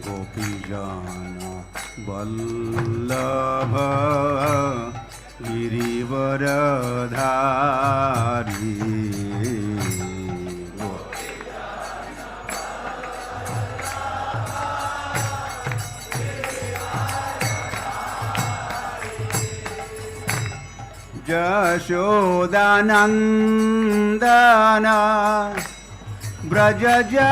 गोपीजन वल्लभ गिरिवरधारी यशोदानन्दन व्रजजनरञ्जन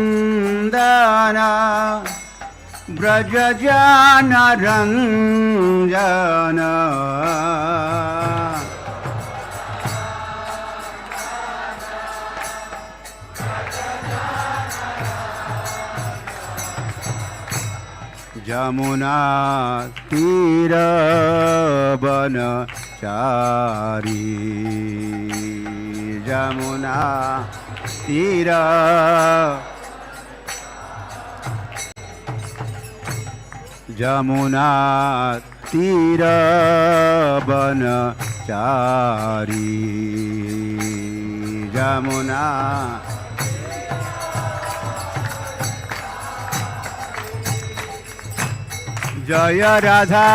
यशोदानन्दन व्रजजनरञ्जन यमुना तीरवनचारी यमुना तीर यमुना तीरवनचारी यमुना जय राधा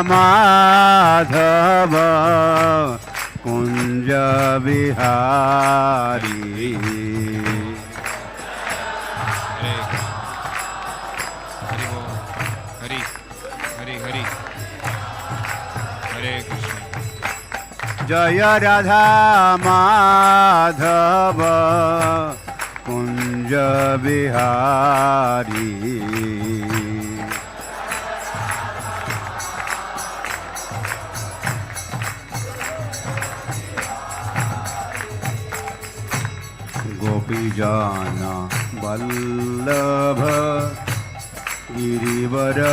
माधव कुंज बिहारी हरे हरे हरे हरे कृष्ण। जय राधा माधव कुंज बिहारी गोपीजन वल्लभ गिरिवरधारी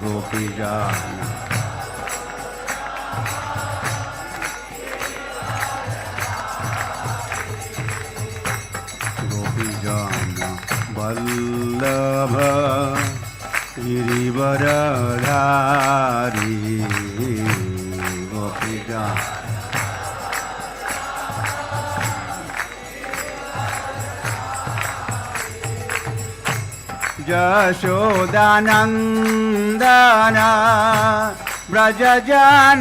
गोपीजन गोपीजन वल्लभ गिरिवरधारी गोपीजन यशोदानन्दन व्रजजनरञ्जन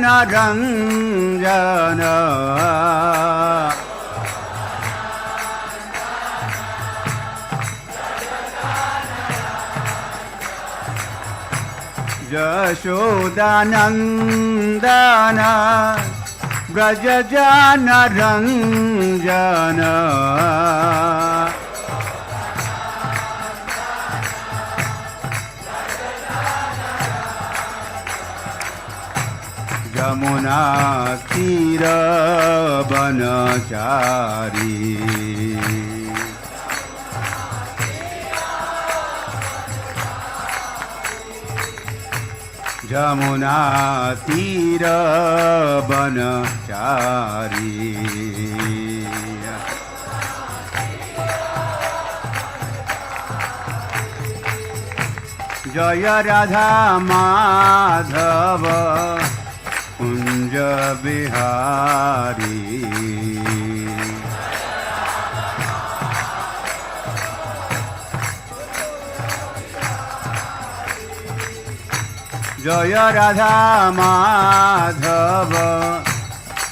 यशोदानन्दन व्रजजनरञ्जन यमुना तीरवनचारी यमुना तीरवनचारी जय राधा माधव कुंज बिहारी जय राधा माधव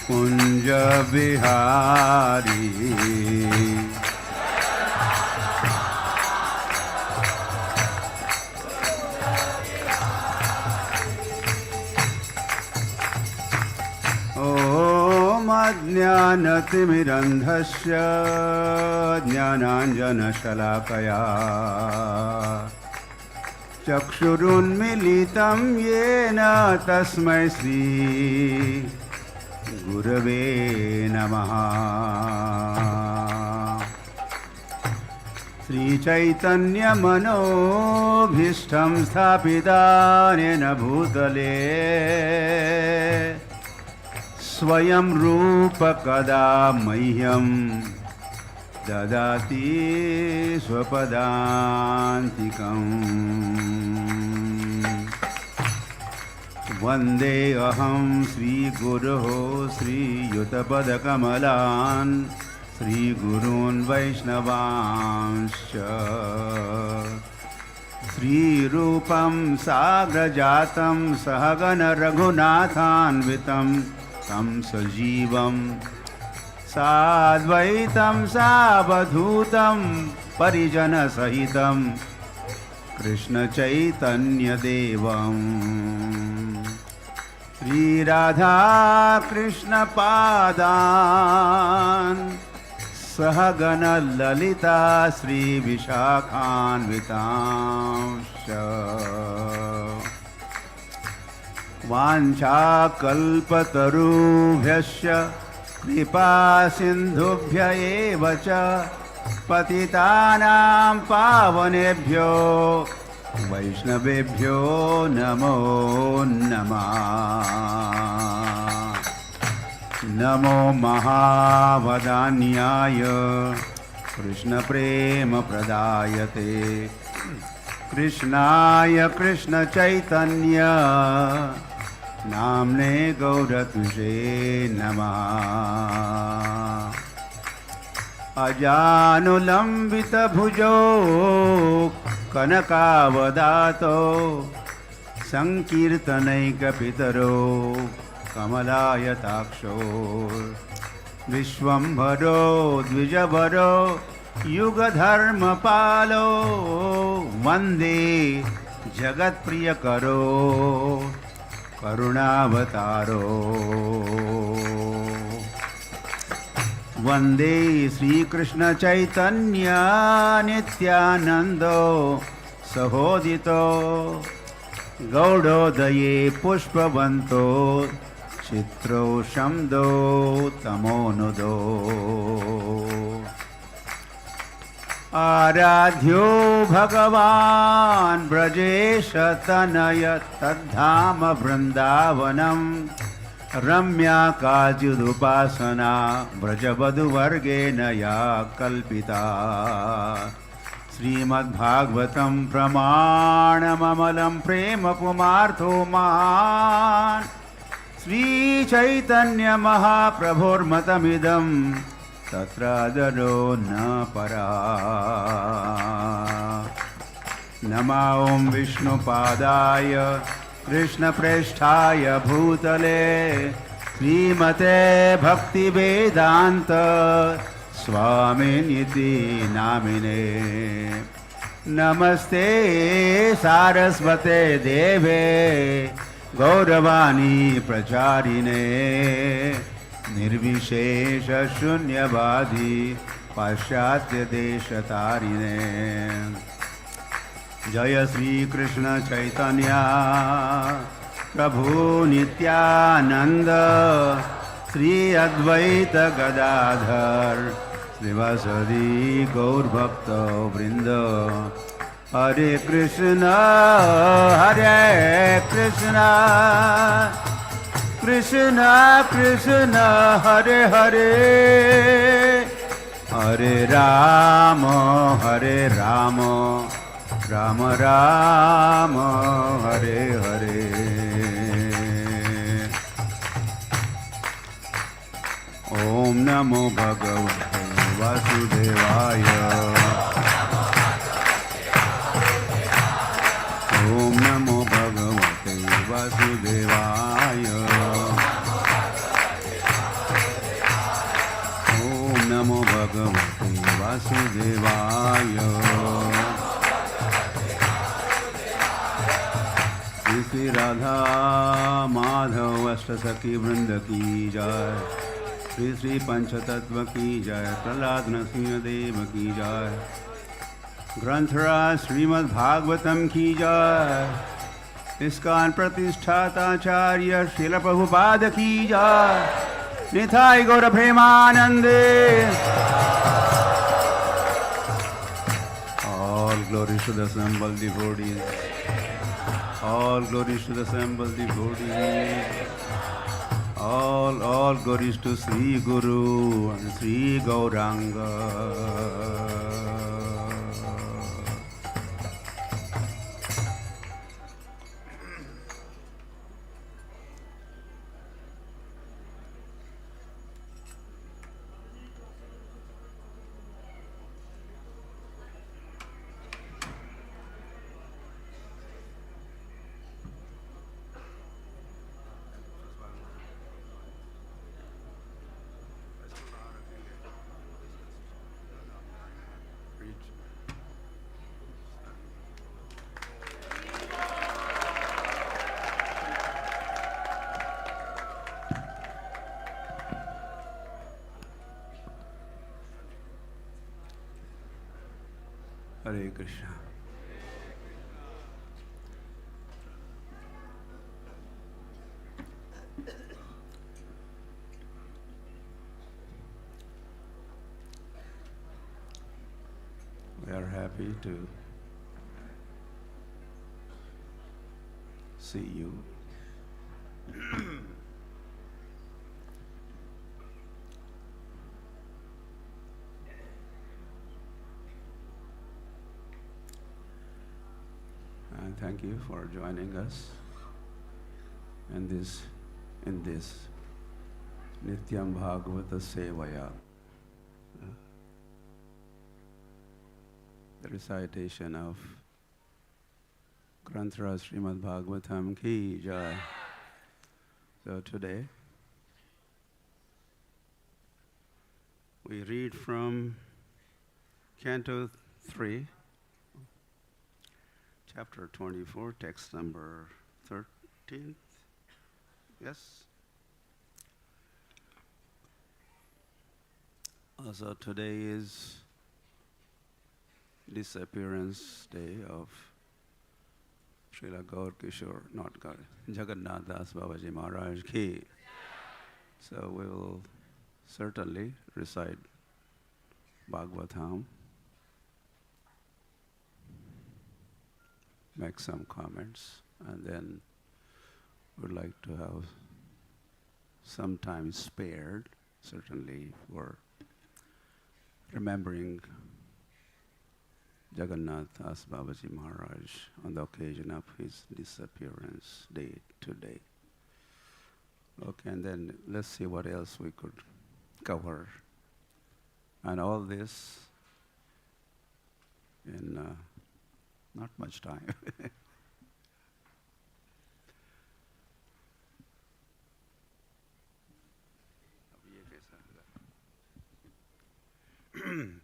कुंज बिहारी ज्ञानतिमिरन्धस्य ज्ञानाञ्जनशलाकया चक्षुरुन्मीलितं येन तस्मै श्री गुरवे नमः। श्रीचैतन्यमनोभीष्टं स्थापितानेन भूतले स्वयं रूप कदा मह्यं ददाति स्वपदान्तिकम् वन्दे अहं श्रीगुरोः श्रीयुतपदकमलान् श्रीगुरून् वैष्णवांश्च श्रीरूपं साग्रजातं सहगण रघुनाथान्वितं तं सजीवं साद्वैतं सावधूतं परिजनसहितं कृष्णचैतन्यदेवम् श्रीराधाकृष्णपादान् सहगण ललिता श्रीविशाखान्वितांश्च वाञ्छाकल्पतरुभ्यश्च कृपासिन्धुभ्य एव च पतितानां पावनेभ्यो वैष्णवेभ्यो नमो नमः। नमो महावदान्याय कृष्णप्रेमप्रदायते कृष्णाय कृष्णचैतन्य नाम्ने गौरतुषे नमः। अजानुलम्बितभुजो कनकावदातो संकीर्तनैकपितरो कमलायताक्षो विश्वम्भरो द्विजवरो युगधर्मपालो वन्दे जगत्प्रियकरो करुणावतारो वन्दे श्रीकृष्णचैतन्य नित्यानन्दो सहोदितो गौडोदये पुष्पवन्तो चित्रो शम्दो तमोनुदो आराध्यो भगवान् ब्रजेशतनय तद्धाम वृन्दावनं रम्या काचिदुपासना व्रजवधूवर्गेण या कल्पिता श्रीमद्भागवतं प्रमाणममलं प्रेम पुमार्थो महान् श्रीचैतन्यमहाप्रभोर्मतमिदं तत्रादरो न परा। नमः ॐ विष्णुपादाय कृष्णप्रेष्ठाय भूतले श्रीमते भक्तिवेदान्त स्वामिनिति नामिने नमस्ते सारस्वते देवे गौरवाणी प्रचारिणे निर्विशेष शून्यवादी पाश्चात्य देशतारिणे जय श्री कृष्ण चैतन्य प्रभु नित्यानंद श्री अद्वैत गदाधर श्रीवासदि गौरभक्त वृंद हरे कृष्ण कृष्ण कृष्ण हरे हरे हरे राम राम राम हरे हरे। ओम नमो भगवते वासुदेवाय ओम नमो भगवते वासुदेवाय ओम नमो भगवते वासुदेवाय। श्री राधा माधव अष्टसखी वृंद की जय। श्री श्री पंचतत्व की जय। प्रहलाद नरसिंह देव की जय। ग्रंथराज श्रीमद् भागवतम की जय। इस्कान प्रतिष्ठाताचार्य श्रील प्रभुपाद की जय। निताय गौर प्रेमानंदे। glories to the assembled devotees. All glories to the assembled devotees. All glories to Sri Guru and Sri Gauranga. Hare Krishna. We are happy to see you. And thank you for joining us in this Nityam Bhagavata Sevaya, the recitation of Granthara Srimad Bhagavatam ki jai. So today we read from Canto 3, Chapter 24, text number 13. Yes? Also today is disappearance day of Srila Gaur Kishore, not Gaur, Jagannath SwamiMaharaj ki. So we will certainly recite Bhagavatam, make some comments, and then would like to have some time spared, certainly, for remembering Jagannath SwamiMaharaj on the occasion of his disappearance day today. Okay, and then let's see what else we could cover. And all this in not much time.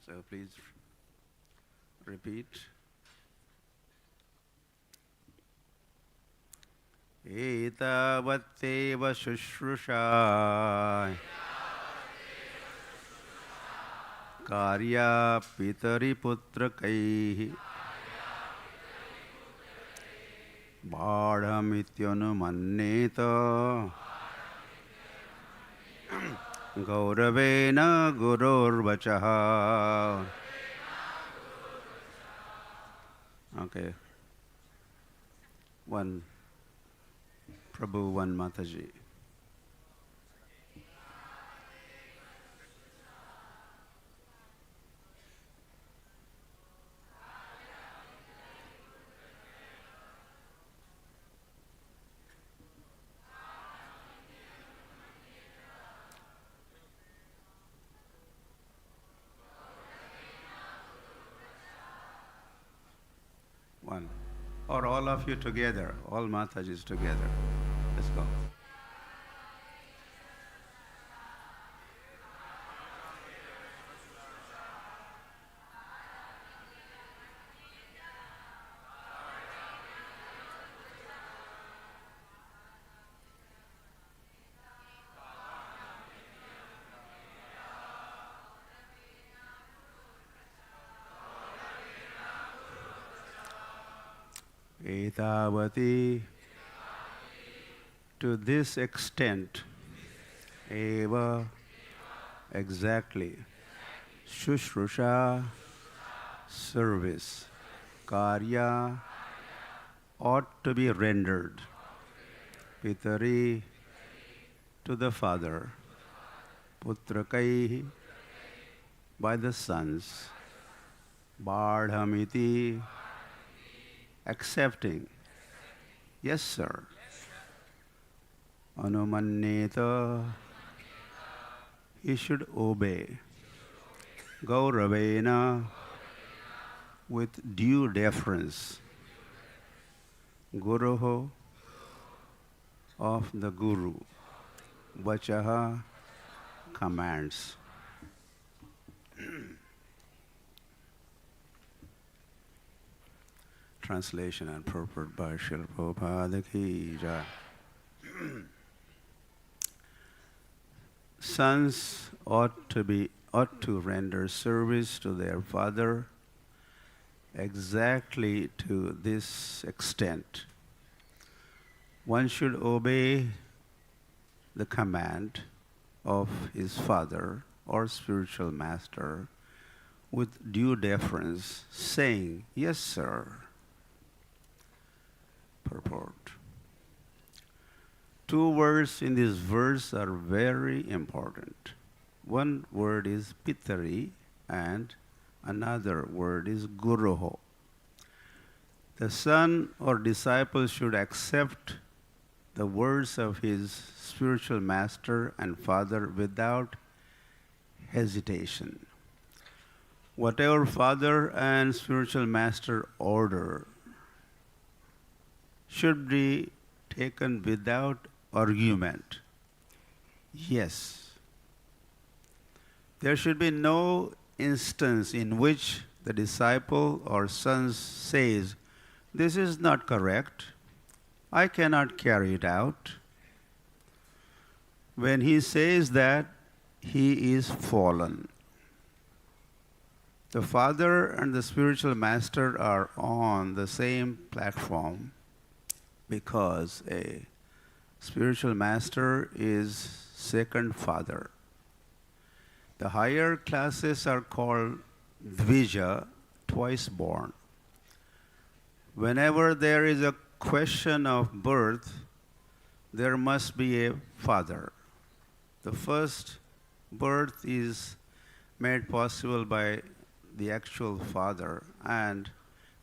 So please repeat. Etāvatī śuśrūṣā kāryā pitari putrakaiḥ bāḍham anumanyeta gauraveṇa guror vacaḥ. Okay. One Prabhu, one Mataji. One. Or all of you together, all Matajis together. Let's go. Etāvatī, to this extent, eva, exactly, śuśrūṣā, service, kāryā ought to be rendered. Pitari, to the father. Putrakaiḥ, by the sons. Bāḍham, accepting. Yes, sir. Anumanyeta, he should obey. Gauraveṇa, with due deference. Guroḥ, of the guru. Vacaḥ, commands. Translation and purport by Srila Prabhupada ki jai. Sons ought to render service to their father exactly to this extent. One should obey the command of his father or spiritual master with due deference, saying, "Yes, sir." Purport. Two words in this verse are very important. One word is pitari and another word is guroḥ. The son or disciple should accept the words of his spiritual master and father without hesitation. Whatever father and spiritual master order should be taken without argument. Yes. There should be no instance in which the disciple or son says, "This is not correct. I cannot carry it out." When he says that, he is fallen. The father and the spiritual master are on the same platform because a spiritual master is second father. The higher classes are called dvija, twice born. Whenever there is a question of birth, there must be a father. The first birth is made possible by the actual father, and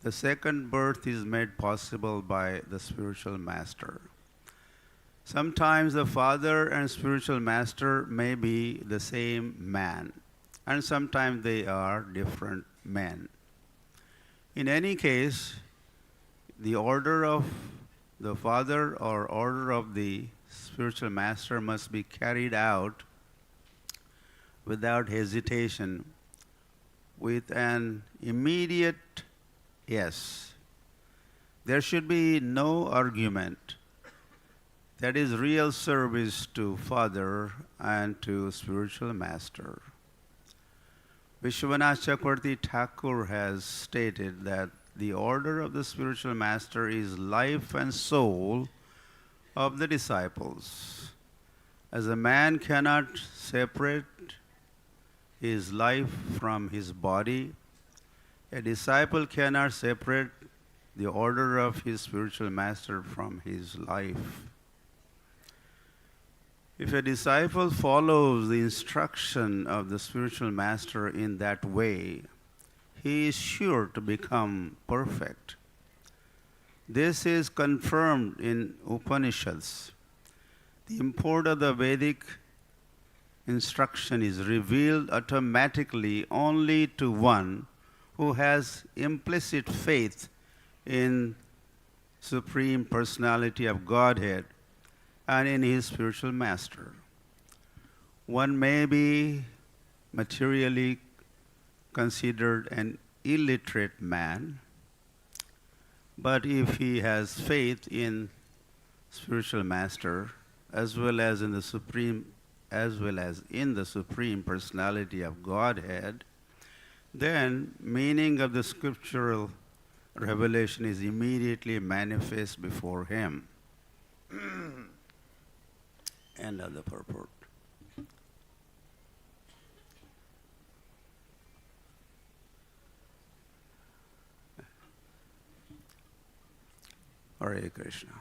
the second birth is made possible by the spiritual master. Sometimes the father and spiritual master may be the same man, and sometimes they are different men. In any case, the order of the father or order of the spiritual master must be carried out without hesitation, with an immediate yes. There should be no argument. That is real service to father and to spiritual master. Viśvanātha Cakravartī Ṭhākura has stated that the order of the spiritual master is life and soul of the disciples. As a man cannot separate his life from his body, a disciple cannot separate the order of his spiritual master from his life. If a disciple follows the instruction of the spiritual master in that way, he is sure to become perfect. This is confirmed in Upaniṣads. The import of the Vedic instruction is revealed automatically only to one who has implicit faith in Supreme Personality of Godhead and in his spiritual master. One may be materially considered an illiterate man, but if he has faith in spiritual master as well as in the supreme personality of Godhead, then meaning of the scriptural revelation is immediately manifest before him. End of the purport. Hare Krishna.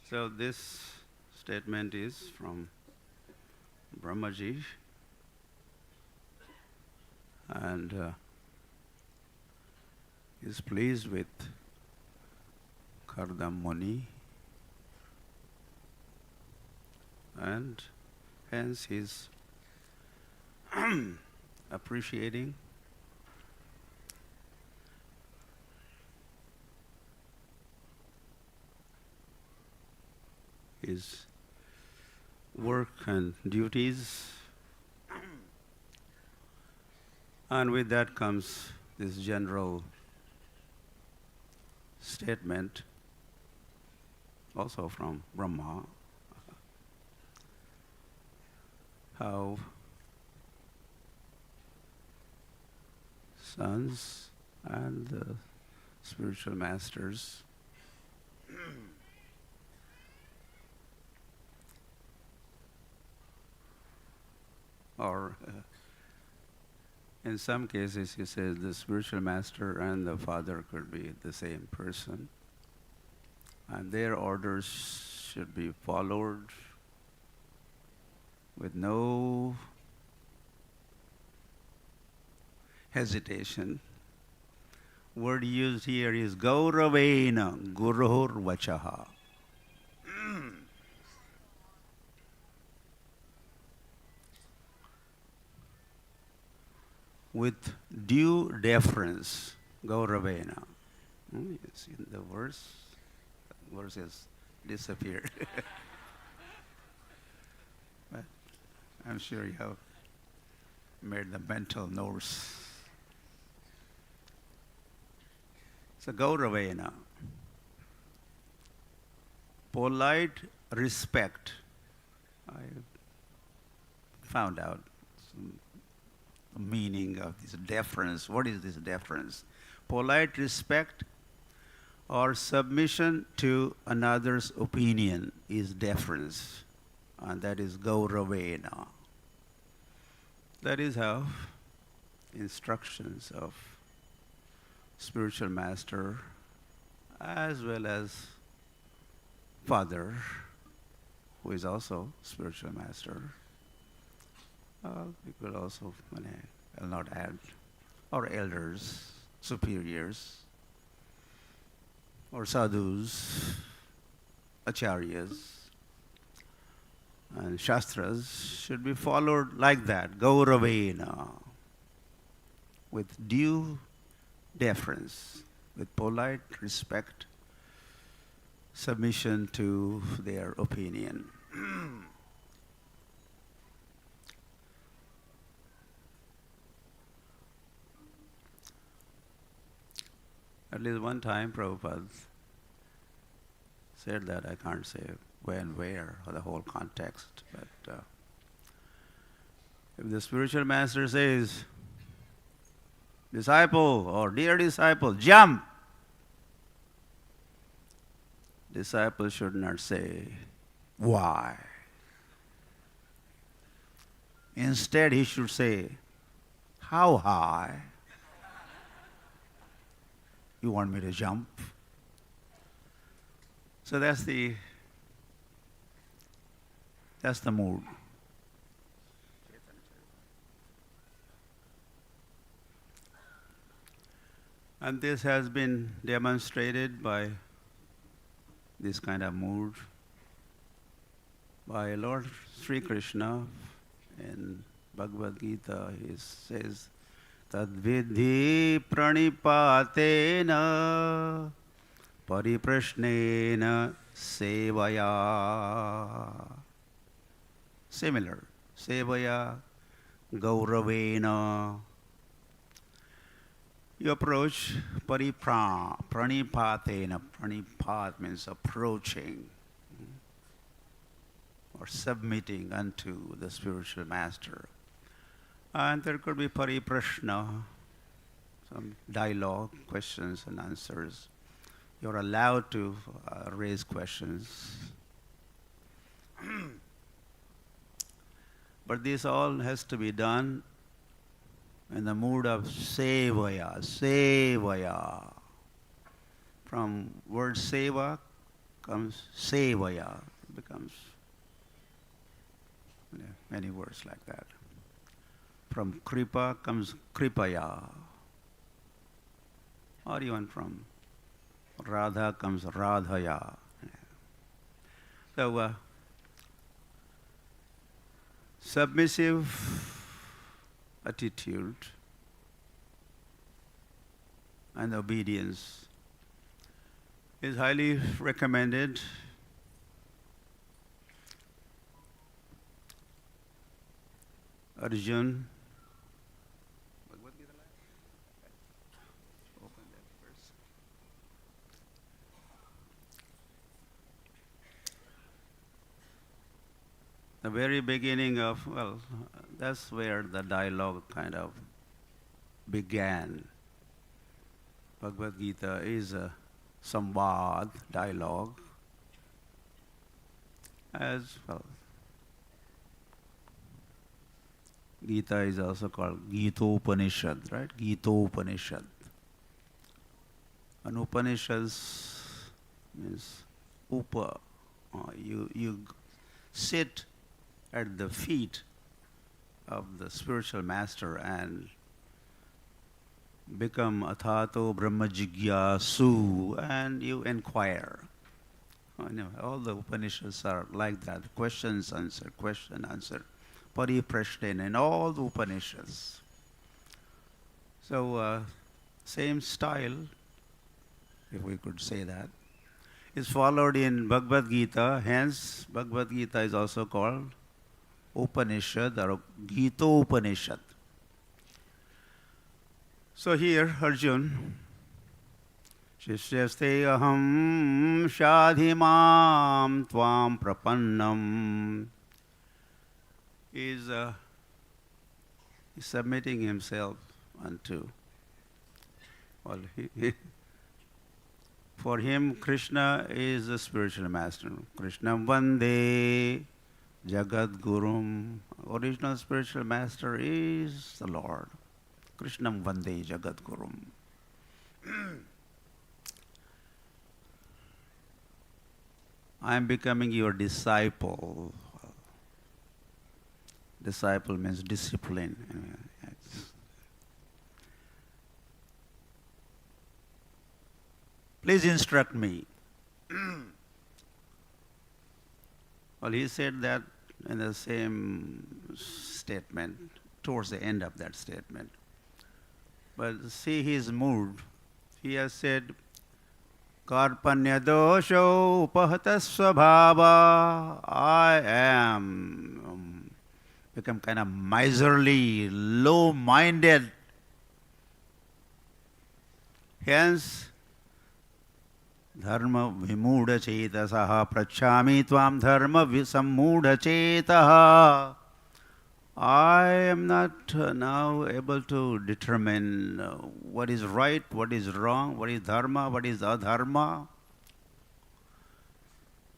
So this statement is from Brahmaji, and is pleased with Kardam Muni, and hence he's appreciating his work and duties, and with that comes this general statement also from Brahma, how sons and spiritual masters or in some cases he says the spiritual master and the father could be the same person, and their orders should be followed with no hesitation. Word used here is gauraveṇa, guror vacaḥ. With due deference, gauraveṇa. You see the verse has disappeared. But I'm sure you have made the mental notes. So gauraveṇa, polite respect. I found out some meaning of this deference. What is this deference? Polite respect or submission to another's opinion is deference, and that is gauraveṇa. That is how instructions of spiritual master as well as father, who is also spiritual master, we could also, I'll not add, or elders, superiors, or sadhus, acharyas, and shastras should be followed like that, gauraveṇa, with due deference, with polite respect, submission to their opinion. At least one time Prabhupada said that, I can't say when, where, or the whole context, but if the spiritual master says, disciple or dear disciple, jump, disciple should not say, why? Instead he should say, how high? You want me to jump? So that's the mood. And this has been demonstrated by this kind of mood by Lord Sri Krishna. In Bhagavad Gita he says, tadvidhi pranipatena pariprashnena sevaya. Similar, sevaya gauraveṇa. You approach pranipatena. Pranipat means approaching or submitting unto the spiritual master. And there could be pariprashna, some dialogue, questions and answers. You're allowed to raise questions. But this all has to be done in the mood of sevaya, sevaya. From word seva comes sevaya. It becomes many words like that. From kripa comes kripaya. Or even from radha comes radhaya. So submissive attitude and obedience is highly recommended. Arjun, open that first. The very beginning of, well, that's where the dialogue kind of began. Bhagavad Gita is a samvad, dialogue, as well. Gita is also called Gitopanishad, right? Gitopanishad. And Upanishads means upa. You sit at the feet of the spiritual master and become atato brahma jigyasu, and you inquire. All the Upanishads are like that. Questions, answer, question, answer. Pariprashna in all the Upanishads. So, same style, if we could say that, is followed in Bhagavad Gita. Hence, Bhagavad Gita is also called Upanishad or Gitopanishad. So here, Arjun, Shishyaste aham shadhimam tvam prapannam, is submitting himself unto. Well, for him, Krishna is the spiritual master. Krishna Vande Jagat Gurum. Original spiritual master is the Lord. Krishna Vande Jagat Gurum. I am becoming your disciple. Disciple means discipline. Please instruct me. Well, he said that in the same statement, towards the end of that statement. But see his mood. He has said, Karpanya dosho upahata svabhava. I am become kind of miserly, low-minded. Hence, dharma vimudha chetasaha prachami tvam dharma visammudha chetaha. I am not now able to determine what is right, what is wrong, what is dharma, what is adharma.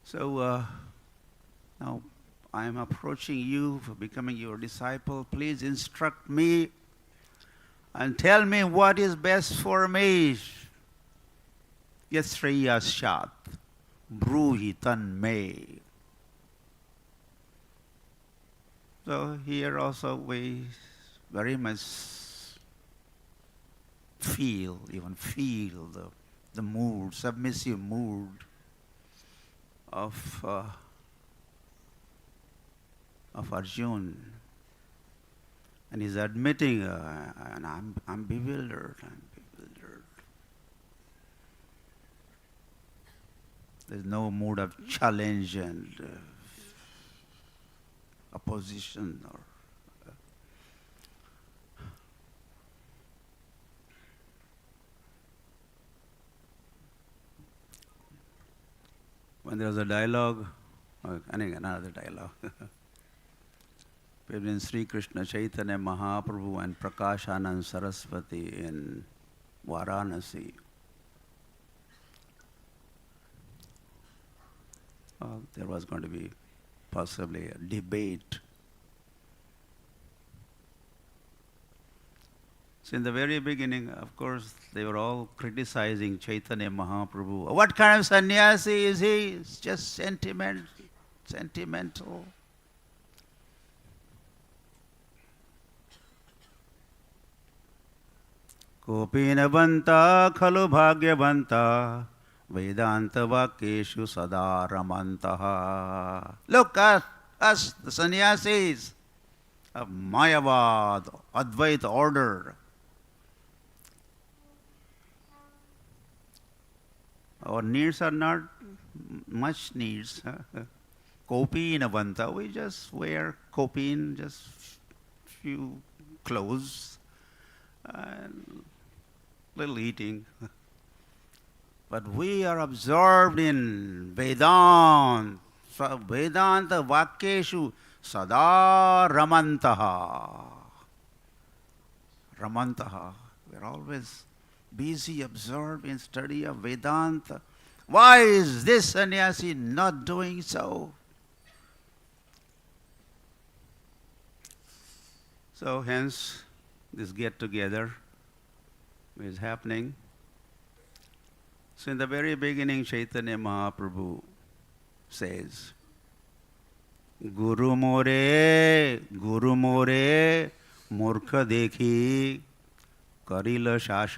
So now I am approaching you for becoming your disciple. Please instruct me and tell me what is best for me. Yasriyashat bruhi tanme. So here also we very much feel the mood, submissive mood of Arjun, and he's admitting, and I'm bewildered. There's no mood of challenge and opposition or when there was a dialogue, another dialogue between Sri Krishna Chaitanya Mahaprabhu and Prakashanand Saraswati in Varanasi. There was going to be possibly a debate So in the very beginning, of course, they were all criticizing Chaitanya Mahaprabhu. What kind of sannyasi is he? It's just sentimental. Kopinavanta khalu bhagyavanta Vedanta vakkeshu sada ramantaha. Look at us, the sannyasis of Mayavad, Advaita order. Our needs are not much needs. Kopinavanta, we just wear kopin, just few clothes, and little eating. But we are absorbed in Vedanta. Vedanta vakkeshu sada ramantaha. Ramantaha. We are always busy, absorbed in study of Vedanta. Why is this sannyasi not doing so? So hence this get together is happening. So in the very beginning, Chaitanya Mahaprabhu says, Guru more, murkha dekhi, karila shashan.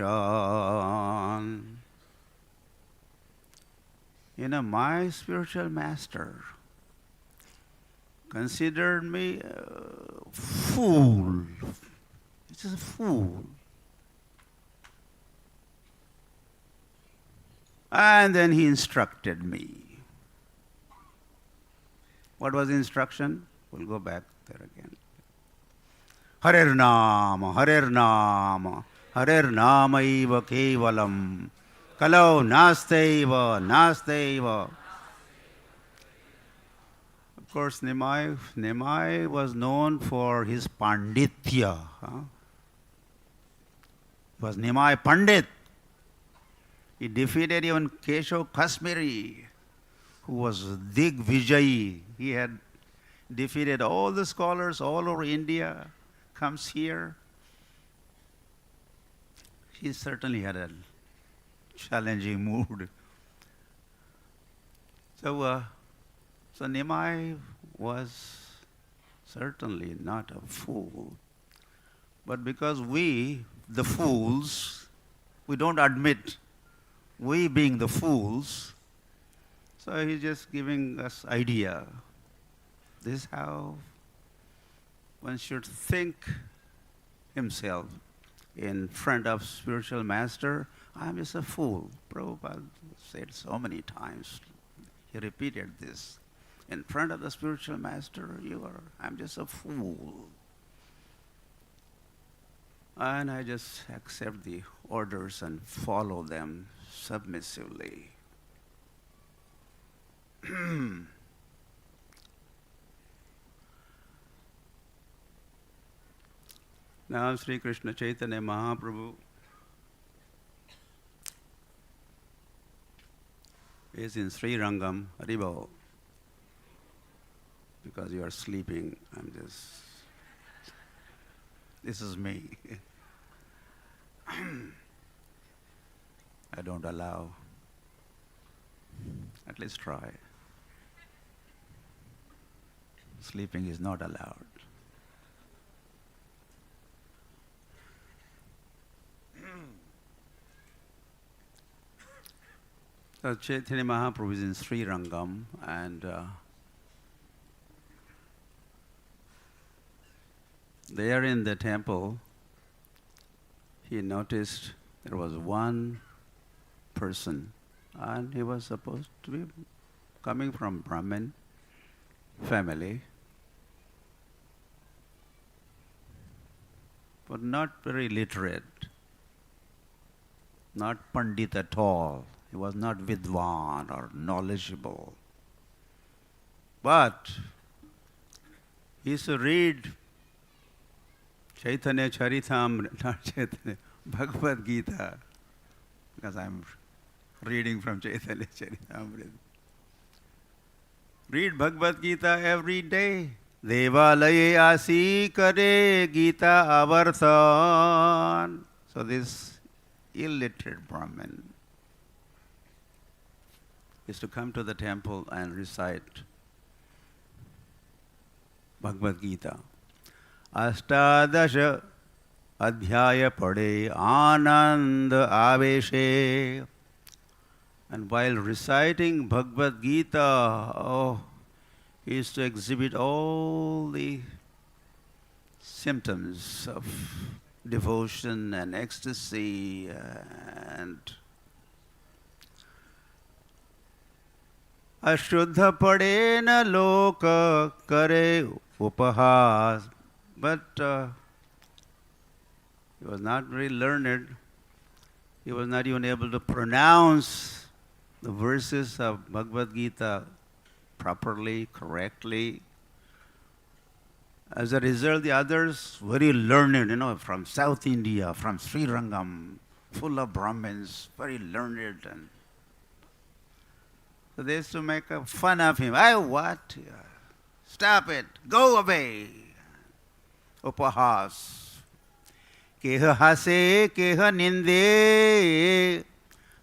My spiritual master considered me a fool. It's just a fool. And then he instructed me. What was the instruction? We'll go back there again. Harer Nama, Harer Nama, Harer Nama eva kevalam, kalau nasteva, nasteva. Of course, Nimai was known for his panditya. It was Nimai Pandit. He defeated even Keshav Kashmiri, who was Digvijayi. He had defeated all the scholars all over India, comes here. He certainly had a challenging mood. So Nimai was certainly not a fool. But because we, the fools, we don't admit we being the fools, so he's just giving us idea. This is how one should think himself in front of spiritual master. I'm just a fool. Prabhupada said so many times. He repeated this. In front of the spiritual master, I'm just a fool. And I just accept the orders and follow them submissively. Now Sri Krishna Chaitanya Mahaprabhu is in Sri Rangam, Haribol. Because you are sleeping, this is me. I don't allow. At least try. Sleeping is not allowed. So Chaitanya Mahaprabhu is in Sri Rangam, and there in the temple, he noticed there was one person, and he was supposed to be coming from Brahmin family, but not very literate, not Pandit at all. He was not Vidwan or knowledgeable. But he used to read Chaitanya Charitamrita, not Chaitanya, Bhagavad Gita, because I'm reading from Chaitanya Charitamrita. Read Bhagavad Gita every day, Devalaye asi kare Gita avartan. So this illiterate Brahmin is to come to the temple and recite Bhagavad Gita. Ashtadasha adhyaya pade ananda aveshe. And while reciting Bhagavad Gita, he used to exhibit all the symptoms of devotion and ecstasy and ashuddha padena loka kare upahas. But he was not very learned. He was not even able to pronounce the verses of Bhagavad Gita properly, correctly. As a result, the others, very learned, from South India, from Srirangam, full of Brahmins, very learned. And so they used to make fun of him. What? Stop it. Go away. Upahas. Keha hase, keha ninde,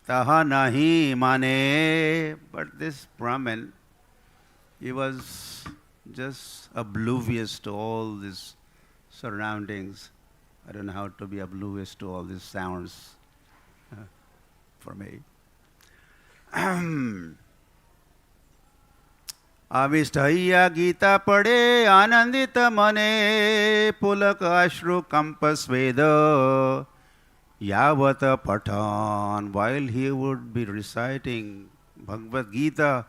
taha nahi mane. But this Brahmin, he was just oblivious to all these surroundings. I don't know how to be oblivious to all these sounds for me. Avistaya Gita pade anandita mane pulak ashru kampasveda yavata patan. While he would be reciting Bhagavad Gita,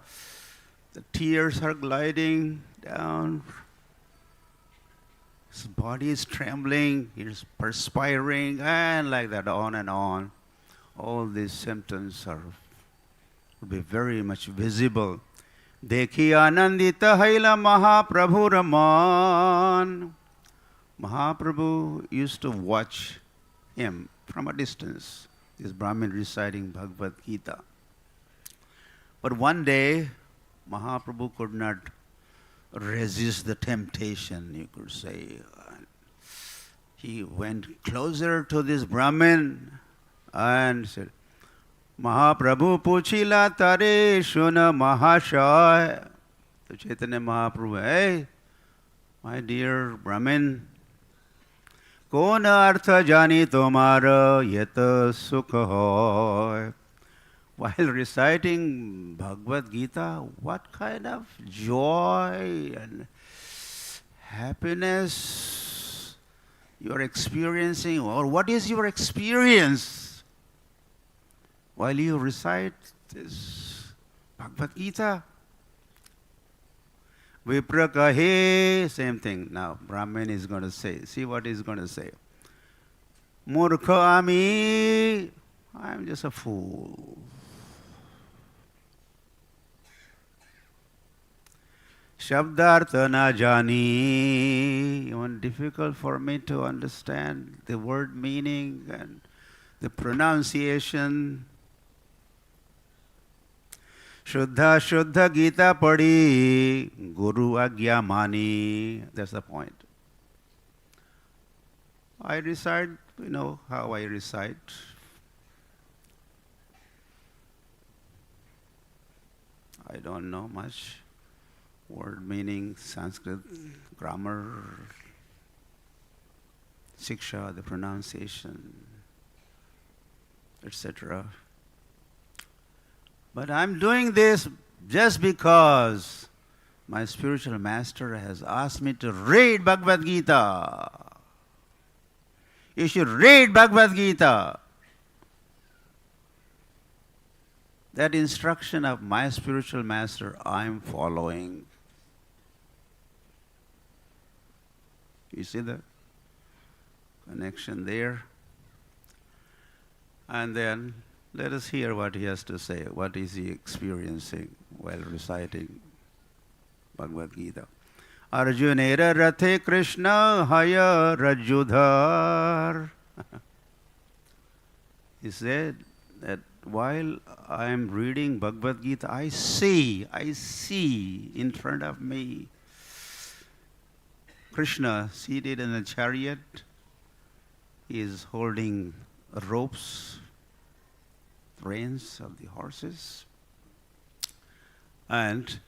the tears are gliding down. His body is trembling, he is perspiring, and like that, on and on. All these symptoms will be very much visible. Dekhi anandita haila Mahaprabhu Raman. Mahaprabhu used to watch him from a distance, this Brahmin reciting Bhagavad Gita. But one day, Mahaprabhu could not resist the temptation, you could say. He went closer to this Brahmin and said, Mahaprabhu puchila tare shuna mahashaya. So Chaitanya Mahaprabhu, hey, my dear Brahmin, kona artha jani tomara yeta sukha hoy. While reciting Bhagavad Gita, what kind of joy and happiness you are experiencing, or what is your experience while you recite this Bhagavad Gita? Viprakahe, same thing. Now, Brahmin is going to say, see what he's going to say. Murkha ami, I'm just a fool. Shabdartha na jani, even difficult for me to understand the word meaning and the pronunciation. Shuddha Shuddha Gita padi, Guru Agya mani. That's the point. I recite, how I recite. I don't know much. Word meaning, Sanskrit, grammar, siksha, the pronunciation, etc. But I'm doing this just because my spiritual master has asked me to read Bhagavad Gita. You should read Bhagavad Gita. That instruction of my spiritual master I'm following. You see the connection there? And then let us hear what he has to say. What is he experiencing while reciting Bhagavad Gita? Arjunera rathe Krishna haya rajudhar. He said that while I am reading Bhagavad Gita, I see in front of me Krishna seated in a chariot, he is holding ropes, reins of the horses, and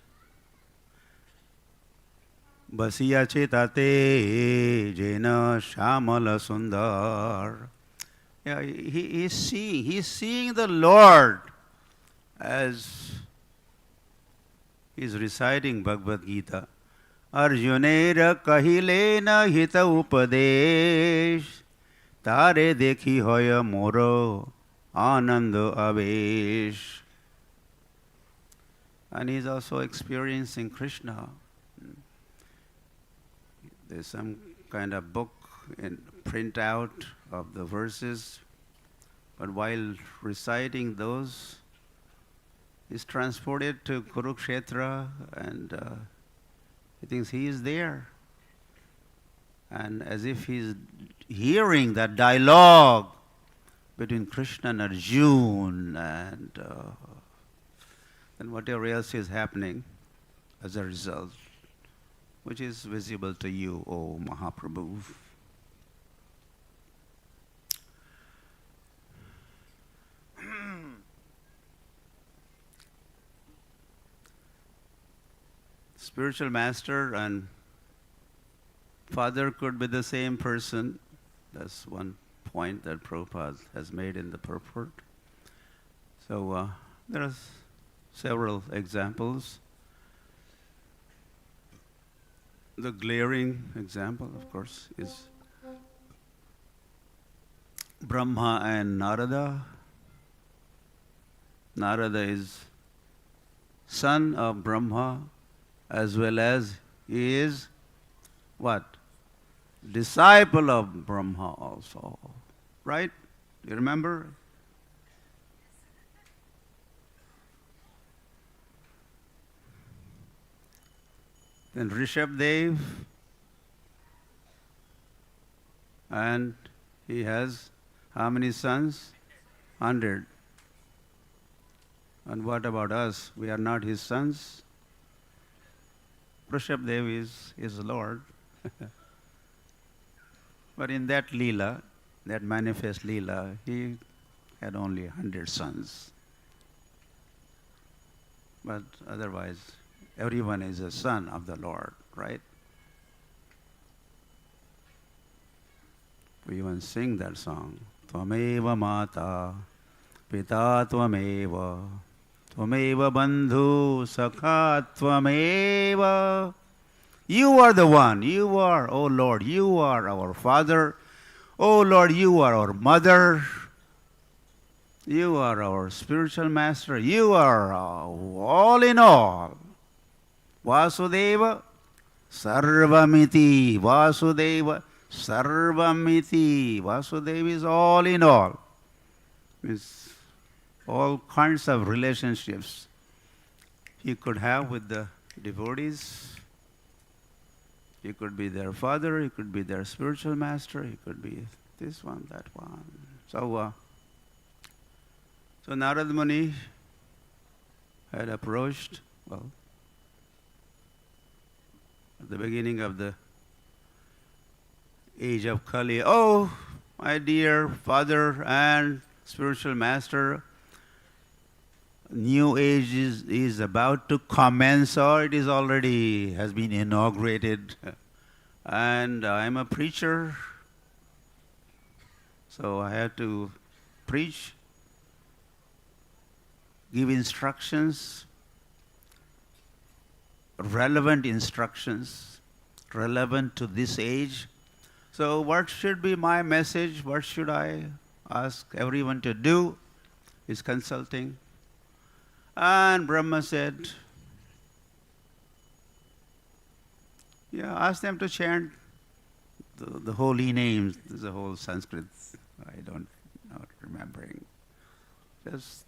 Basiya chetate jena shamala sundar. Yeah, he's seeing the Lord as he's reciting Bhagavad Gita. Arjunera kahilena hita upadesh tare dekhi hoya moro ananda avesh. And he's also experiencing Krishna. There's some kind of book in printout of the verses, but while reciting those, he's transported to Kurukshetra, and he thinks he is there. And as if he's hearing that dialogue between Krishna and Arjuna, and whatever else is happening as a result, which is visible to you, O Mahaprabhu. Spiritual master and father could be the same person. That's one point that Prabhupada has made in the Purport. So there are several examples. The glaring example, of course, is Brahma and Narada. Narada is son of Brahma, as well as he is what? Disciple of Brahma also. Right? You remember? Then Rishabdev, and he has how many sons? 100. And what about us? We are not his sons. Rishabdev is his Lord. But in that Leela, that manifest Leela, he had only 100 sons. But otherwise, everyone is a son of the Lord, right? We even sing that song. Tvameva mata, pita tvameva, tvameva bandhu, sakha tvameva. You are the one. You are, O Lord, you are our Father. O Lord, you are our Mother. You are our spiritual master. You are all in all. Vasudeva Sarvamiti. Vasudeva Sarvamiti. Vasudeva is all in all. It's all kinds of relationships he could have with the devotees. He could be their father, he could be their spiritual master, he could be this one, that one. So Narad Muni had approached, well, at the beginning of the age of Kali, oh, my dear father and spiritual master, new age is about to commence, or it is already has been inaugurated, and I'm a preacher, so I have to preach, give instructions, relevant instructions, relevant to this age. So what should be my message? What should I ask everyone to do? Is consulting. And Brahma said, yeah, ask them to chant the holy names. There's a whole Sanskrit, I don't know, remembering. Just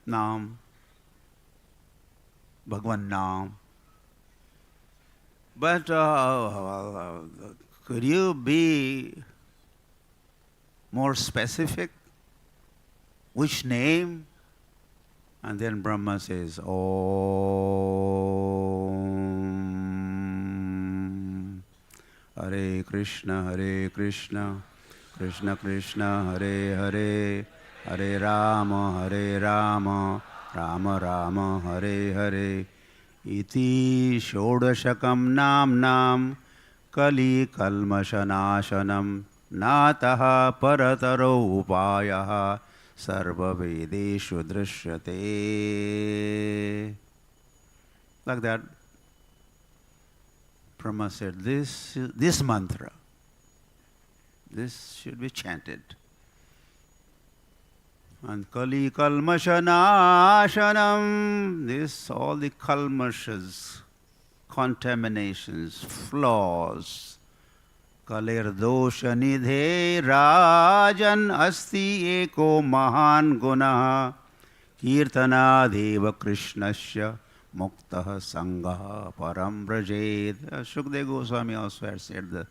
Nam, Bhagwan Nam. But could you be more specific? Which name? And then Brahma says, Om. Hare Krishna, Krishna Krishna, Hare Hare, Hare Rama, Rama Rama, Hare Hare. Iti shodashakam namnam kali kalmashanashanam nataha parataro upayaha sarva vedeshu drishyate. Like that, Brahma said, this mantra, this should be chanted. And Kali Kalmashanashanam, this, all the kalmashas, contaminations, flaws. Kalir dosha nidhe rajan asti eko mahan gunaha kirtana deva krishnasya muktaha sangha param brajed. Shukdev Goswami also had said the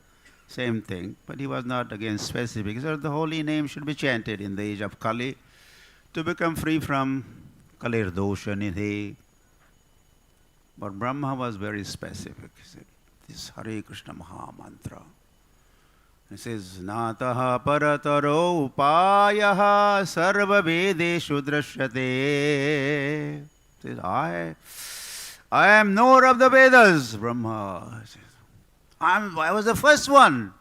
same thing, but he was not again specific. He said the holy name should be chanted in the age of Kali to become free from Kalir dosha nidhe. But Brahma was very specific. He said, this Hare Krishna Maha Mantra. He says, Nataha parataro upayaha sarva vedeshu drishyate. He says, I am knower of the Vedas, Brahma. He says, I was the first one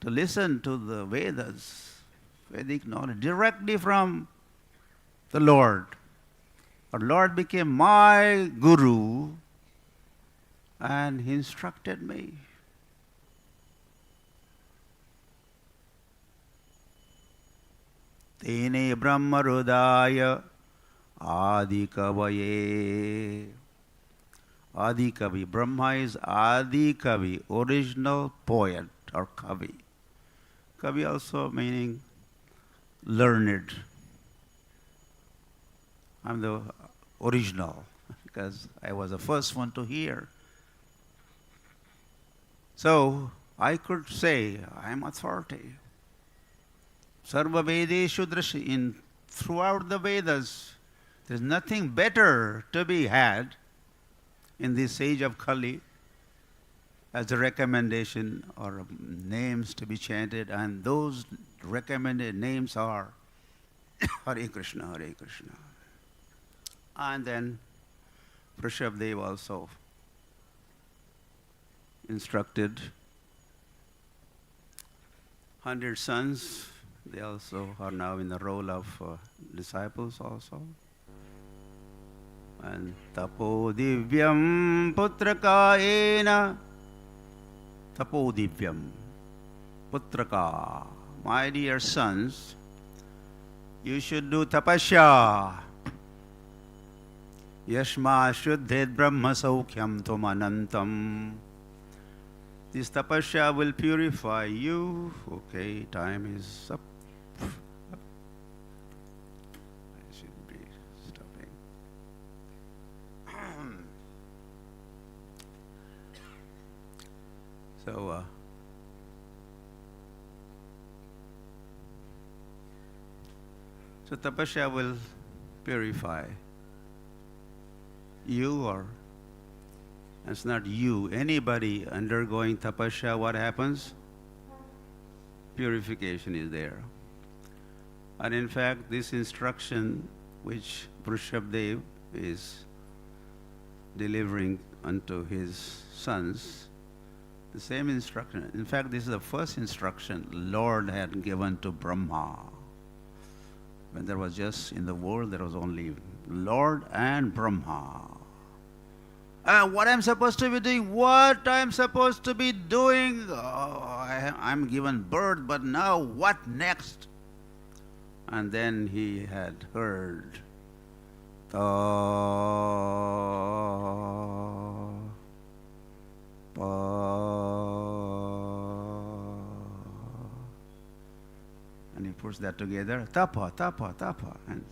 to listen to the Vedas, Vedic knowledge, directly from the Lord. Our Lord became my guru and he instructed me. Tene Brahma Rudaya Adi Kavaye. Adi Kavi. Brahma is Adi Kavi, original poet or Kavi. Kavi also meaning learned. I'm the original because I was the first one to hear. So I could say I am authority. Sarva Vedeshu Drishya. In throughout the Vedas, there's nothing better to be had in this age of Kali as a recommendation or names to be chanted, and those recommended names are Hare Krishna, Hare Krishna. And then Vrishabhadeva also instructed 100 sons. They also are now in the role of disciples also. And tapo divyam putrakaiḥ. Tapo divyam putraka. My dear sons, you should do tapasya. Yashma shuddhed brahma saukhyam tum anantam. This tapasya will purify you. Okay, time is up. I should be stopping. So tapasya will purify you, or it's not you, anybody undergoing tapasya, what happens? Purification is there. And in fact, this instruction which Vrishabhadeva is delivering unto his sons, the same instruction. In fact, this is the first instruction Lord had given to Brahma. When there was just, in the world, there was only Lord and Brahma. What I'm supposed to be doing, what I'm supposed to be doing, I'm given birth, but now what next? And then he had heard, and he puts that together, tapa, tapa, tapa, and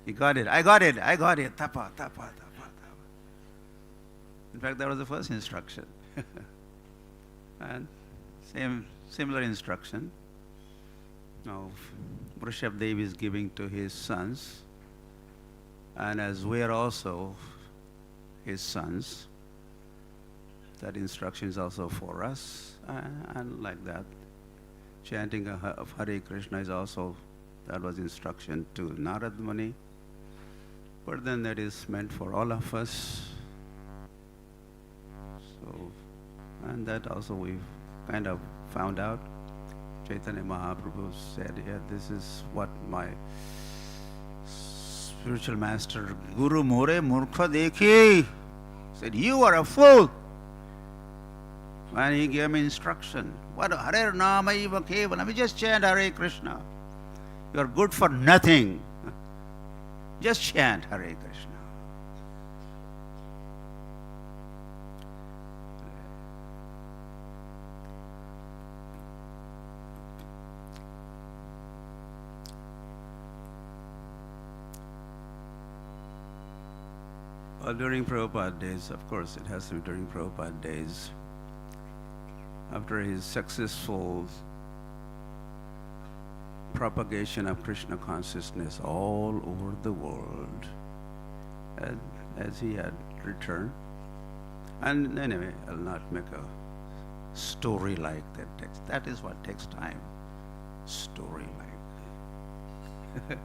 he got it, I got it, tapa, tapa, tapa. In fact, that was the first instruction. And similar instruction now Vrishabhadeva is giving to his sons, and as we are also his sons, that instruction is also for us, and like that. Chanting of Hare Krishna is also, that was instruction to Narad Muni, but then that is meant for all of us. So, and that also we've kind of found out. Chaitanya Mahaprabhu said, yeah, this is what my spiritual master, Guru More Murkha Dekhi, said, you are a fool. And he gave me instruction. What Hare Nama Iva Kevalam? We just chant Hare Krishna. You are good for nothing. Just chant Hare Krishna. Well, during Prabhupada days, of course, it has to be during Prabhupada days, after his successful propagation of Krishna consciousness all over the world, as he had returned. And anyway, I'll not make a story like that text. That is what takes time. Story like.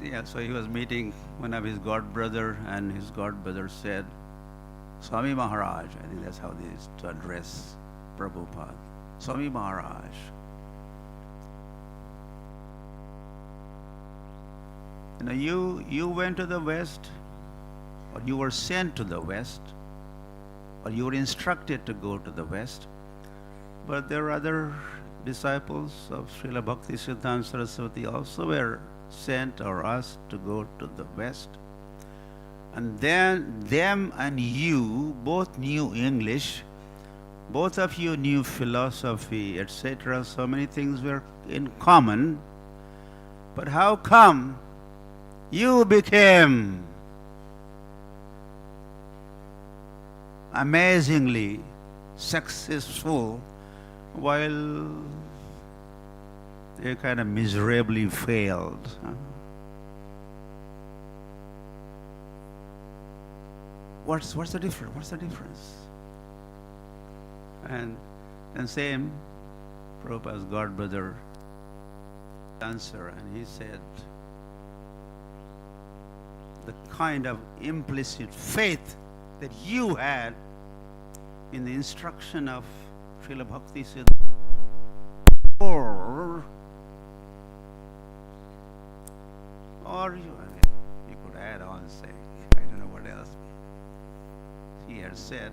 Yeah, so he was meeting one of his god brother, and his god brother said, SwamiMaharaj, I think that's how they used to address Prabhupada. SwamiMaharaj, you went to the West, or you were sent to the West, or you were instructed to go to the West, but there are other disciples of Srila Bhakti Siddhanta Saraswati also were sent or asked to go to the West. And then them and you both knew English, both of you knew philosophy, etc. So many things were in common. But how come you became amazingly successful while they kind of miserably failed? What's the difference? What's the difference? And same, Prabhupada's god brother answer, and he said, the kind of implicit faith that you had in the instruction of Srila Bhakti Siddhanta, or you could add on, say, I don't know what else he had said,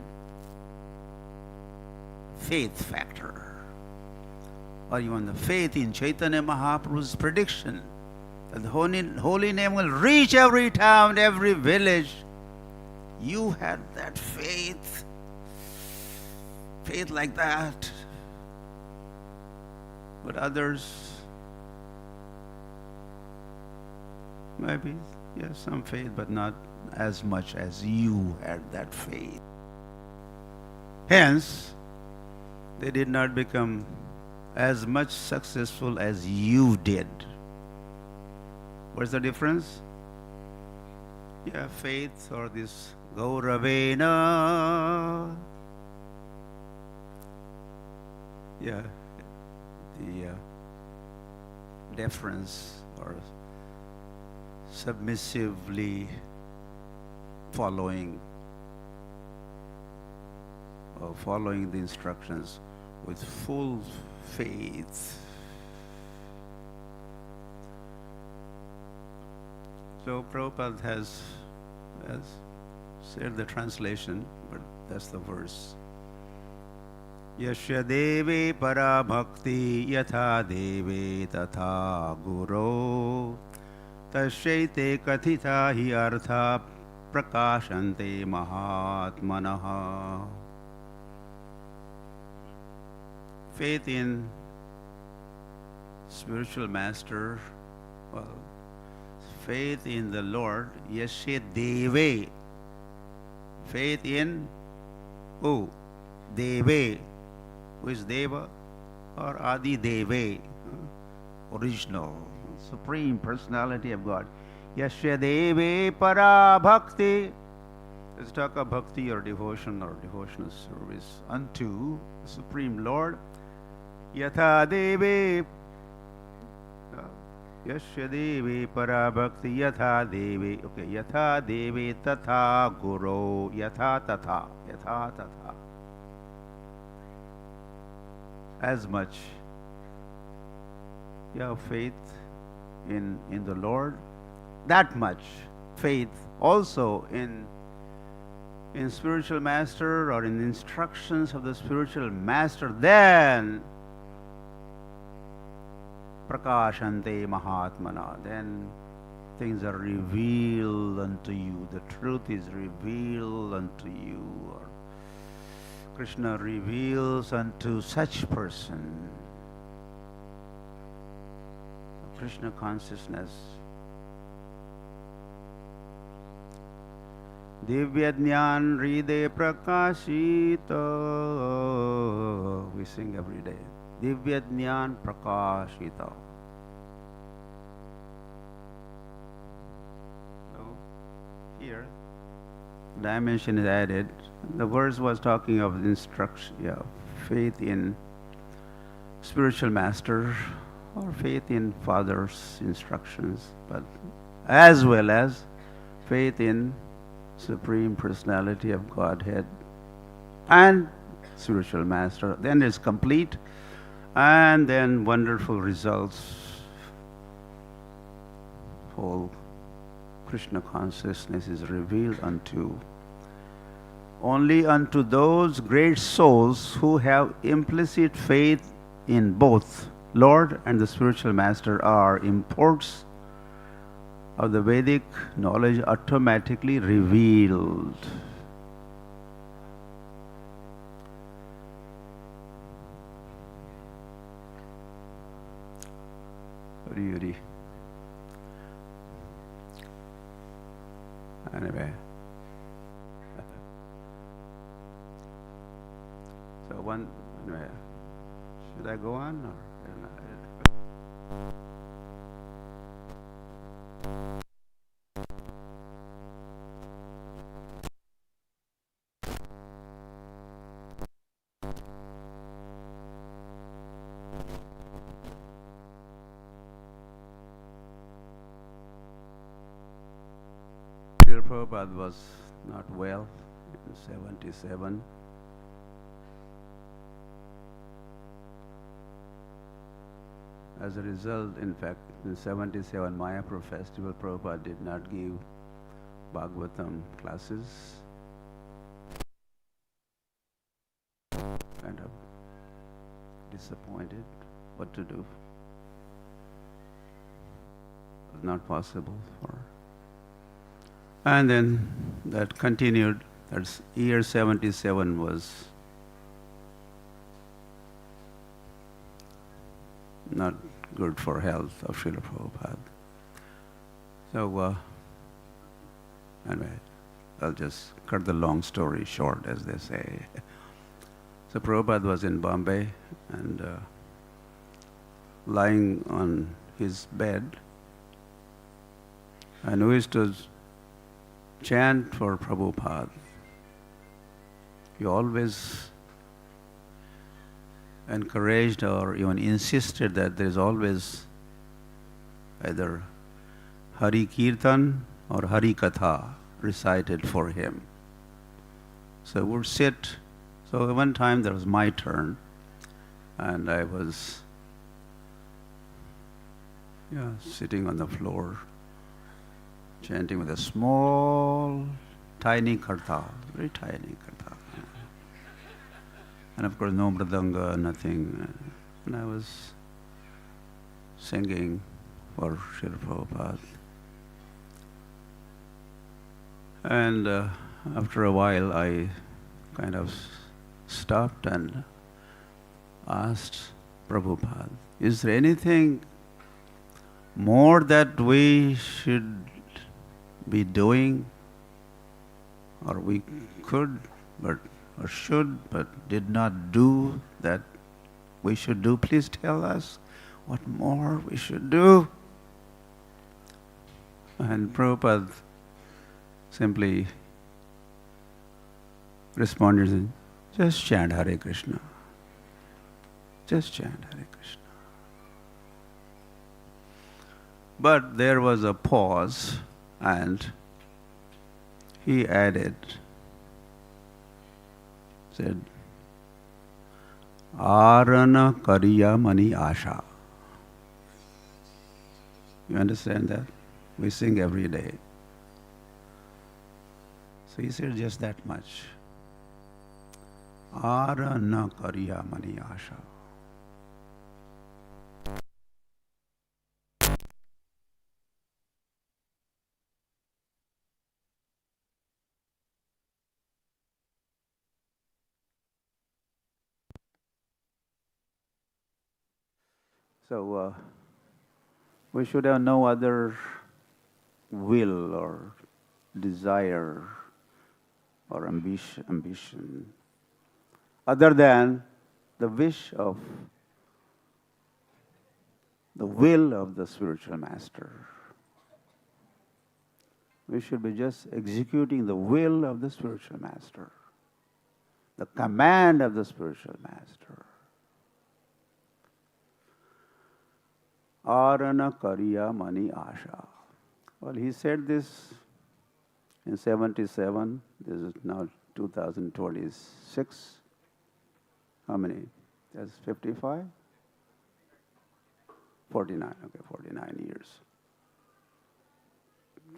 faith factor, or even the faith in Chaitanya Mahaprabhu's prediction that the holy name will reach every town, every village. You had that faith like that. But others, maybe, yes, some faith, but not as much as you had that faith. Hence, they did not become as much successful as you did. What's the difference? Yeah, faith, or this gauraveṇa. Yeah, the deference, or submissively following the instructions with full faith. So Prabhupada has said the translation, but that's the verse. Yasya deve para bhakti yatha deve tatha guror tasyaite kathita hi artha prakashante mahatmanaha. Faith in spiritual master, well, faith in the Lord, yasya deve. Faith in who? Deve. Who is Deva? Or Adi Deve, original, Supreme Personality of God. Yasya Deve Para Bhakti. Let's talk of bhakti or devotion or devotional service unto the Supreme Lord. Yatha deve yasya deve para bhakti yatha deve. Okay, yatha deve tatha guror. Yatha tatha. Yatha tatha. As much you have faith in the Lord, that much faith also in spiritual master or in instructions of the spiritual master, then prakashante mahatmana, then things are revealed unto you, the truth is revealed unto you, or Krishna reveals unto such person Krishna consciousness. Divya Jnān Hridaya Prakashita. We sing every day. Divya Jnān Prakashita. So here dimension is added. The verse was talking of instruction, faith in spiritual master or faith in Father's instructions, but as well as faith in Supreme Personality of Godhead and spiritual master. Then it's complete, and then wonderful results. Whole Krishna consciousness is revealed only unto those great souls who have implicit faith in both Lord and the spiritual master, are imports of the Vedic knowledge automatically revealed. Hari Hari. Anyway. Anyway, should I go on or? Srila Prabhupada was not well in 77. As a result, in fact, in 77 Mayapur festival, Prabhupada did not give Bhagavatam classes. Kind of disappointed. What to do? It was not possible for. And then that continued. That's year 77 was not good for health of Srila Prabhupada. So anyway, I'll just cut the long story short, as they say. So Prabhupada was in Bombay and lying on his bed, and we used to chant for Prabhupada. He always encouraged or even insisted that there is always either Hari Kirtan or Hari Katha recited for him. So we'd sit. So one time there was my turn, and I was sitting on the floor, chanting with a small, tiny karta, very tiny karta. And of course no mridanga, nothing. And I was singing for Srila Prabhupada. And after a while I kind of stopped and asked Prabhupada, is there anything more that we should be doing, or we could, or should, but did not do, that we should do? Please tell us what more we should do. And Prabhupada simply responded, just chant Hare Krishna. Just chant Hare Krishna. But there was a pause, and he added, said, Arana kāryā mani āṣā. You understand that? We sing every day. So he said just that much. Arana kāryā mani āṣā. So we should have no other will or desire or ambition other than the wish of the will of the spiritual master. We should be just executing the will of the spiritual master, the command of the spiritual master. Arana kāryā mani āṣā. Well, he said this in 77. This is now 2026. How many? That's 55? 49. Okay, 49 years.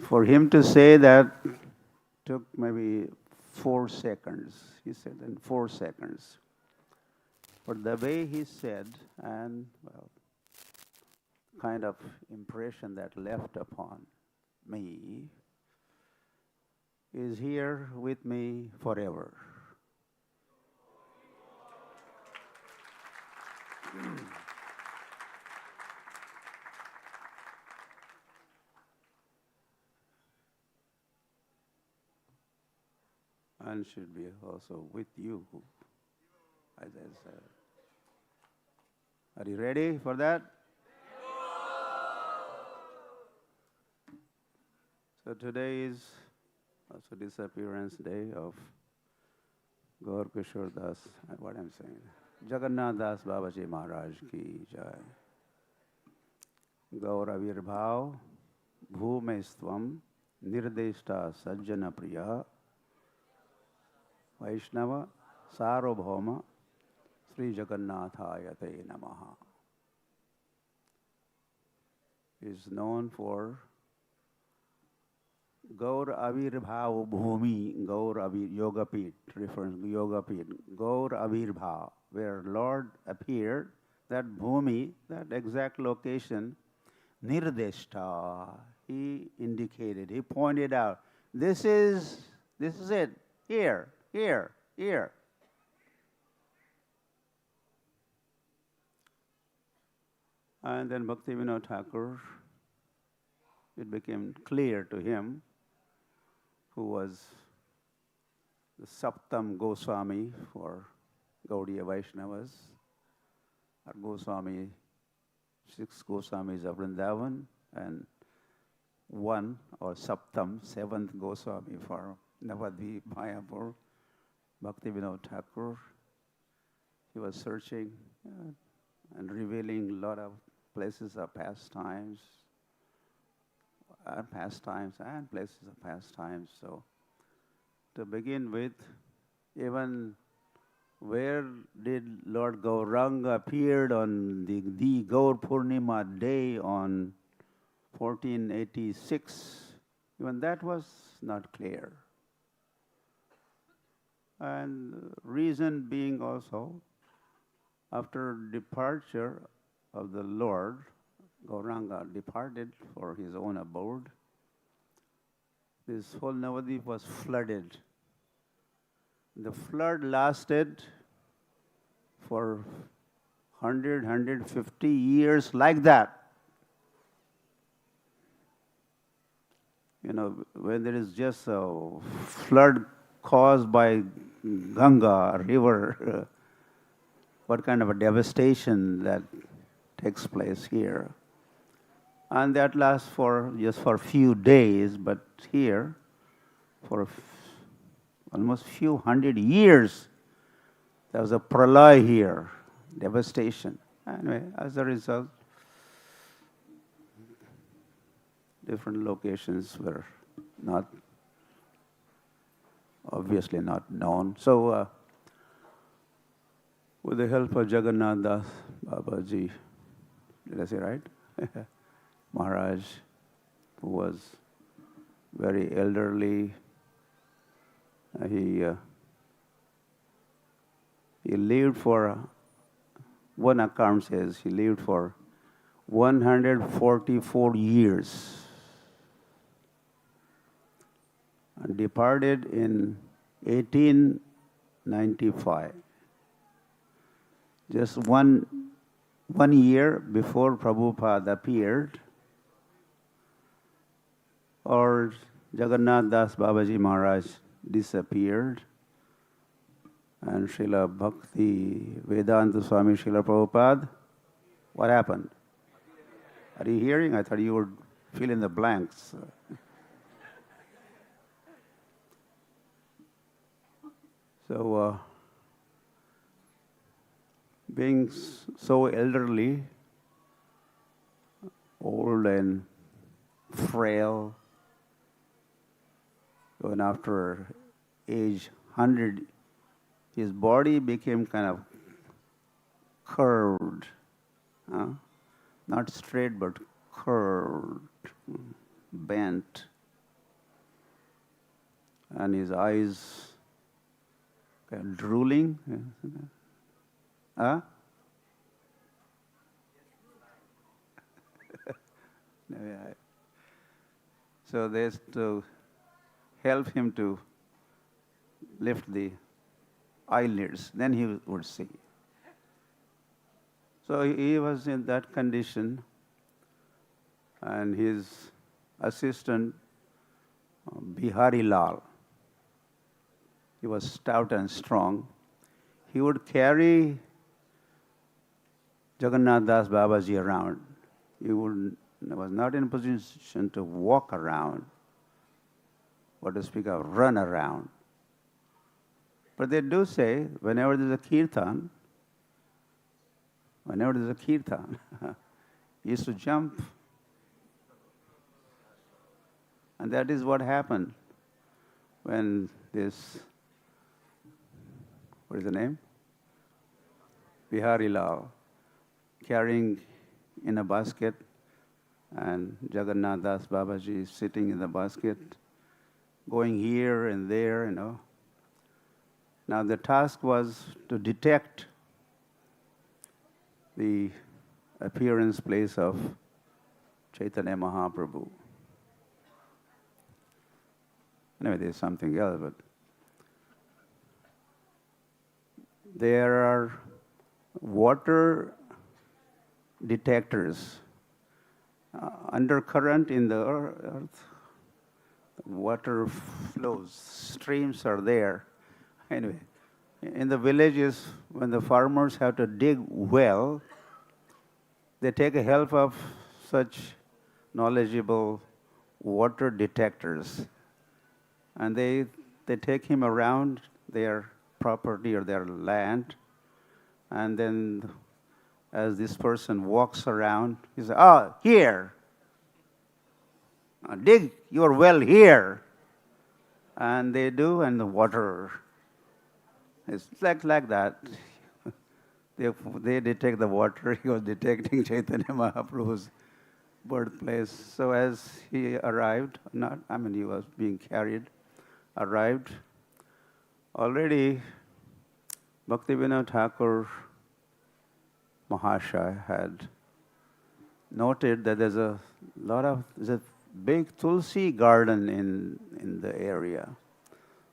For him to say that took maybe 4 seconds. He said in 4 seconds. But the way he said, and well, kind of impression that left upon me is here with me forever. And should be also with you, as I said. Are you ready for that? So today is also disappearance day of Gaur Kishore Das, what I'm saying, Jagannath Das Babaji Maharaj ki jai. Gauraveṇa bhūmestvam nirdeshta sajjana priya Vaishnava sarvabhauma Sri Jagannathāya te namaha. Is known for Gaur Avirbhava Bhumi, Gaur Yogapit, refers to Yogapit, Gaur Avirbhava, where Lord appeared, that Bhumi, that exact location, Nirdeshta, he indicated, he pointed out, this is it, here. And then Bhaktivinoda Thakur, it became clear to him, who was the Saptam Goswami for Gaudiya Vaishnavas, our Goswami, 6 Goswamis of Vrindavan, and 1 or Saptam, 7th Goswami for Navadvip, Mayapur, Bhaktivinoda Thakur. He was searching and revealing a lot of places of pastimes, and places of pastimes. So, to begin with, even where did Lord Gauranga appeared on the Gaur Purnima day on 1486, even that was not clear. And reason being also, after departure of the Lord, Gauranga departed for his own abode. This whole Navadvip was flooded. The flood lasted for 150 years like that. You know, when there is just a flood caused by Ganga river, what kind of a devastation that takes place here. And that lasts for just for a few days, but here, for almost few hundred years, there was a pralaya here, devastation. Anyway, as a result, different locations were obviously not known. So, with the help of Jagannath Das Babaji, did I say right? Maharaj, who was very elderly, he lived for, one account says, he lived for 144 years and departed in 1895. Just one year before Prabhupada appeared, or Jagannath Das Babaji Maharaj disappeared, and Srila Bhakti Vedanta Swami Srila Prabhupada, what happened? Are you hearing? I thought you would fill in the blanks. So, being so elderly, old and frail, when after age 100, his body became kind of curved, not straight but curved, bent, and his eyes kind of drooling. So there's to help him to lift the eyelids, then he would see. So he was in that condition, and his assistant, Bihari Lal, he was stout and strong. He would carry Jagannath Das Babaji around. He was not in a position to walk around, or to speak of run around. But they do say, whenever there's a kirtan, he used to jump. And that is what happened when this, what is the name? Bihari Lal, carrying in a basket, and Jagannath Das Babaji is sitting in the basket, going here and there, Now the task was to detect the appearance place of Chaitanya Mahaprabhu. Anyway, there's something else, but there are water detectors. Undercurrent in the earth, water flows, streams are there. Anyway, in the villages, when the farmers have to dig well, they take the help of such knowledgeable water detectors. And they take him around their property or their land, and then as this person walks around, he says, here. Dig your well here. And they do, and the water, it's like that. They detect the water. He was detecting Chaitanya Mahaprabhu's birthplace. So as he arrived, he was being carried, arrived, already Bhaktivinoda Thakur Mahashaya had noted that there's a big Tulsi garden in the area.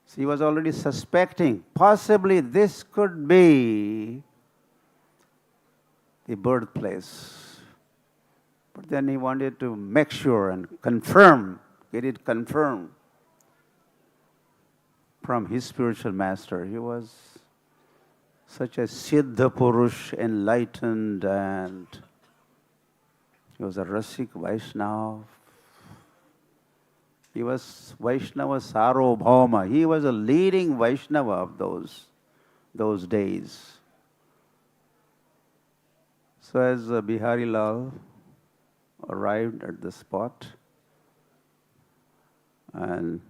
So he was already suspecting, possibly this could be the birthplace. But then he wanted to make sure and confirm, get it confirmed from his spiritual master. He was such a Siddha Purush, enlightened, and he was a Rasik Vaishnava. He was Vaishnava Sarvabhauma. He was a leading Vaishnava of those days. So as Bihari Lal arrived at the spot, and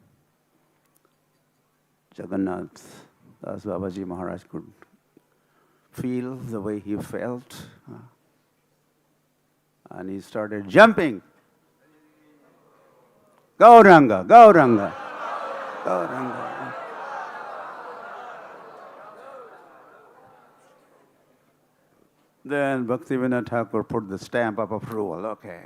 Jagannath Das Babaji Maharaj could feel the way he felt, and he started jumping. Gauranga, Gauranga, Gauranga. Then Bhaktivinoda Thakur put the stamp of approval. Okay.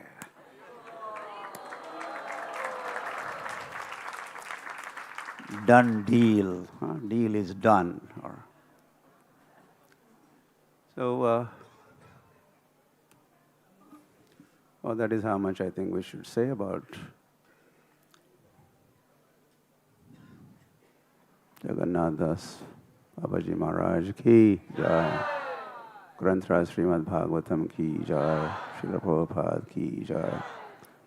Done deal. Deal is done. So, well, that is how much I think we should say about Jagannath Das Babaji Maharaj ki jai. Granthra Srimad Bhagavatam ki jai. Srila Prabhupada ki jai.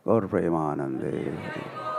Gaur Premanande.